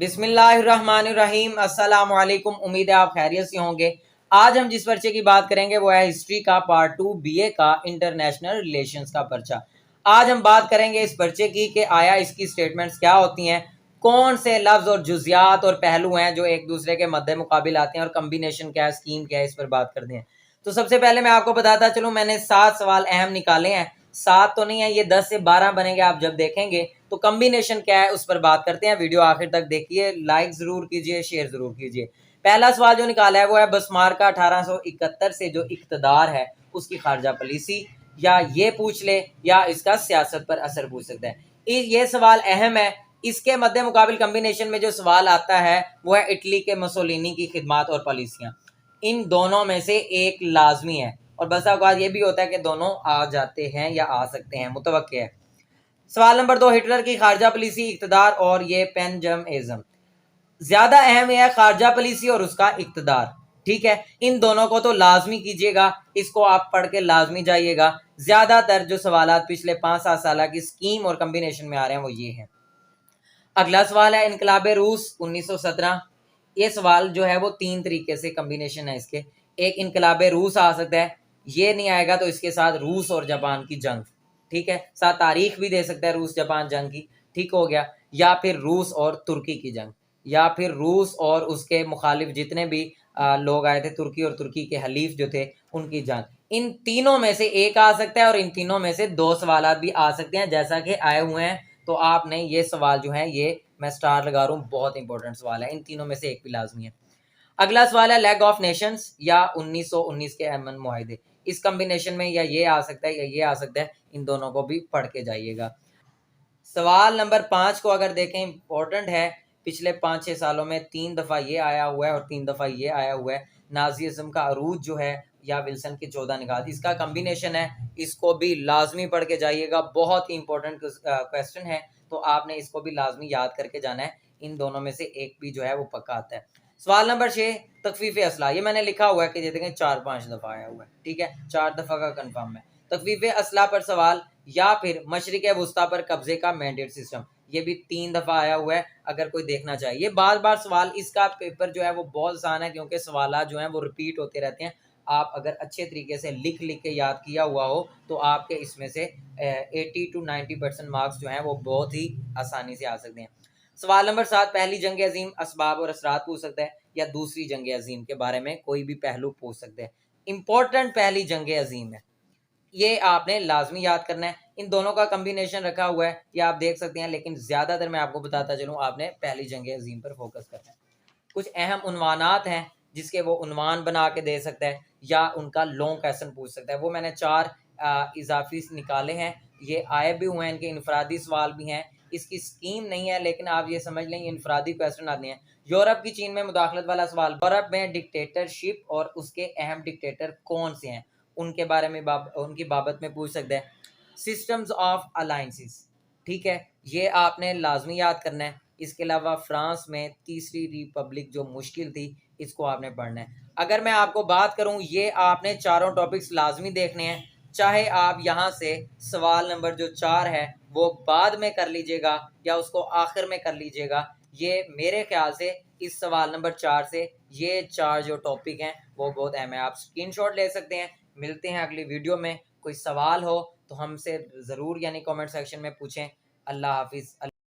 बिस्मिल्लाहिर्रहमानिर्रहीम। अस्सलाम वालेकुम। उम्मीद है आप खैरियत से होंगे। आज हम जिस पर्चे की बात करेंगे वो है हिस्ट्री का पार्ट 2 बीए का इंटरनेशनल रिलेशंस का पर्चा। आज हम बात करेंगे इस पर्चे की कि आया इसकी स्टेटमेंट्स क्या होती हैं, कौन से लफ्ज़ और जुजियात और पहलू हैं जो एक दूसरे के मद्दे मुकाबिल आते हैं और कम्बिनेशन क्या है, स्कीम क्या है, इस पर बात करते हैं। तो सबसे पहले मैं आपको बताता चलूँ, मैंने 7 सवाल अहम निकाले हैं। 7 तो नहीं है, ये 10 से 12 बनेंगे आप जब देखेंगे। तो कम्बिनेशन क्या है उस पर बात करते हैं। वीडियो आखिर तक देखिए, लाइक जरूर कीजिए, शेयर जरूर कीजिए। पहला सवाल जो निकाला है वो है बसमारका 1871 से जो इक़्तिदार है उसकी खारजा पॉलिसी, या ये पूछ ले या इसका सियासत पर असर पूछ सकता है। ये सवाल अहम है। इसके मद्दे मुकाबिल कम्बिनेशन में जो सवाल आता है वो है इटली के मुसोलिनी की खिदमात और पॉलिसियाँ। इन दोनों में से एक लाजमी है और बसा औकात ये भी होता है कि दोनों आ जाते हैं या आ सकते हैं, मुतवक्के है। सवाल नंबर 2, हिटलर की खारजा पॉलिसी, इक़्तिदार और ये पेनजमिज़म। ज्यादा अहम है खारजा पॉलिसी और उसका इक़्तिदार। ठीक है, इन दोनों को तो लाजमी कीजिएगा, इसको आप पढ़ के लाजमी जाइएगा। ज्यादातर जो सवालात पिछले 5-7 साल की स्कीम और कम्बिनेशन में आ रहे हैं वो ये हैं। अगला सवाल है इनकलाब रूस 1917। ये सवाल जो है वो 3 तरीके से कम्बिनेशन है इसके। एक इनकलाब रूस आ सकता है, ये नहीं आएगा तो इसके साथ रूस और जापान की जंग, ठीक है, साथ तारीख भी दे सकता है रूस जापान जंग की, ठीक हो गया। या फिर रूस और तुर्की की जंग, या फिर रूस और उसके मुखालिफ जितने भी लोग आए थे, तुर्की और तुर्की के हलीफ जो थे उनकी जंग। इन तीनों में से एक आ सकता है और इन तीनों में से 2 सवाल भी आ सकते हैं जैसा कि आए हुए हैं। तो आपने ये सवाल जो है ये मैं स्टार लगा रहा हूँ, बहुत इंपॉर्टेंट सवाल है, इन तीनों में से एक भी लाजमी है। अगला सवाल है लेग ऑफ नेशंस या 1919 के अमन मुआहदे। इस कम्बिनेशन में या ये आ सकता है या ये आ सकता है, इन दोनों को भी पढ़ के जाइएगा। सवाल नंबर 5 को अगर देखें, इंपॉर्टेंट है। पिछले 5-6 सालों में 3 दफ़ा ये आया हुआ है और 3 दफ़ा ये आया हुआ है। नाज़िज़्म का अरूज जो है या विल्सन की 14 निगाह, इसका कम्बिनेशन है, इसको भी लाजमी पढ़ के जाइएगा। बहुत ही इंपॉर्टेंट क्वेश्चन है, तो आपने इसको भी लाजमी याद करके जाना है। इन दोनों में से एक भी जो है वो पक्का आता है। सवाल नंबर 6, तखफीफ असला। ये मैंने लिखा हुआ है कि देखें 4-5 दफ़ा आया हुआ है, ठीक है, 4 दफ़ा का कन्फर्म है। तखफीफ असला पर सवाल या फिर मशरिक वुस्ता पर कब्जे का मैंडेट सिस्टम, ये भी 3 दफ़ा आया हुआ है, अगर कोई देखना चाहिए। ये बार बार सवाल, इसका पेपर जो है वो बहुत आसान है क्योंकि सवाल जो हैं वो रिपीट होते रहते हैं। आप अगर अच्छे तरीके से लिख के याद किया हुआ हो तो आपके इसमें से 80 to 90% मार्क्स जो हैं वो बहुत ही आसानी से आ सकते हैं। सवाल नंबर 7, पहली जंग अजीम असबाब और असरात पूछ सकता है, या दूसरी जंग अजीम के बारे में कोई भी पहलू पूछ सकते हैं। इंपॉर्टेंट पहली जंग अजीम है, ये आपने लाजमी याद करना है। इन दोनों का कम्बिनेशन रखा हुआ है, ये आप देख सकते हैं, लेकिन ज़्यादातर मैं आपको बताता चलूँ, आपने पहली जंग अजीम पर फोकस करना है। कुछ अहम उन्वानात हैं जिसके वो उन्वान बना के दे सकता है या उनका लॉन्ग क्वेश्चन पूछ सकता है। वो मैंने 4 इजाफी निकाले हैं, ये आए भी हुए हैं, इनके इनफरादी सवाल भी हैं। इसकी स्कीम नहीं है, लेकिन आप ये समझ लें इनफरादी क्वेश्चन आते हैं। यूरोप की चीन में मुदाखलत वाला सवाल, यूरोप में डिक्टेटरशिप और उसके अहम डिक्टेटर कौन से हैं, उनके बारे में उनकी बाबत में पूछ सकते हैं। सिस्टम्स ऑफ अलाइंसेस, ठीक है, ये आपने लाजमी याद करना है। इसके अलावा फ्रांस में तीसरी रिपब्लिक जो मुश्किल थी, इसको आपने पढ़ना है। अगर मैं आपको बात करूं, ये आपने चारों टॉपिक्स लाजमी देखने हैं, चाहे आप यहाँ से सवाल नंबर जो 4 है वो बाद में कर लीजिएगा या उसको आखिर में कर लीजिएगा। ये मेरे ख्याल से इस सवाल नंबर 4 से ये 4 जो टॉपिक हैं वो बहुत अहम है। आप स्क्रीनशॉट ले सकते हैं। मिलते हैं अगली वीडियो में। कोई सवाल हो तो हमसे ज़रूर यानी कमेंट सेक्शन में पूछें। अल्लाह हाफिज़।